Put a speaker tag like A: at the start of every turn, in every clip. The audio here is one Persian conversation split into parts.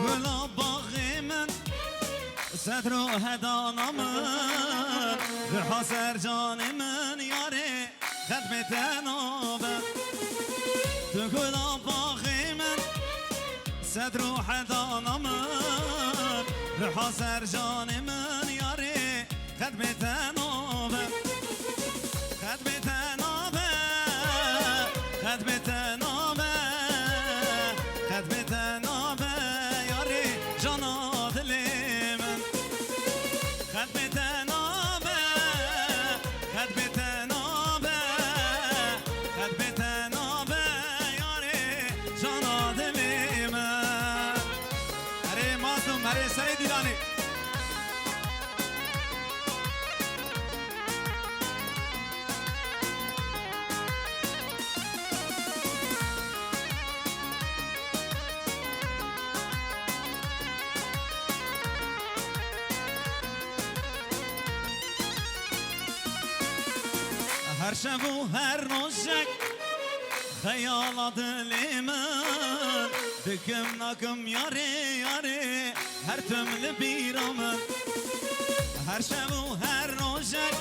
A: گلا باغی من صدر و هدانا من به حاضر جان من یاره خدمت نابم تو گلا باغی من صدر و هدانا من به حاضر جان من یاره خدمت نابم خدمت نابم خدمت نابم خدمت نابم یاره جانا دل من خدمت نابم خدمت نابم خدمت نابم یاره جانا دل من اره مازدوم اره سر دیدانی هر شب و هر روزک خیال دل من دکم نکم یاره یاره هر تمل بیرامن هر شب و هر روزک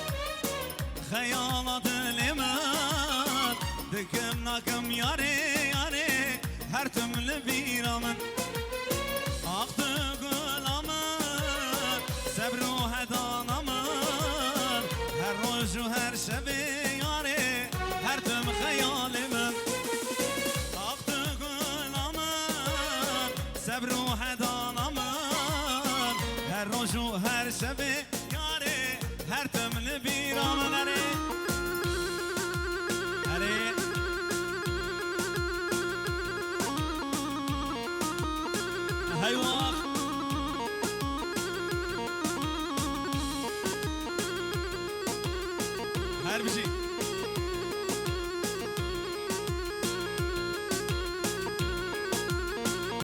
A: خیال دل من دکم نکم یاره یاره هر تمل بیرامن آخ تو گلامن صبر و هدانامن هر روز و هر شب یاره هر دم خیال من آخ تو گلامن صبر و هدانامن هر روز و هر شب یاره هر دم لبیرامن اره اره هیواخ هر بشی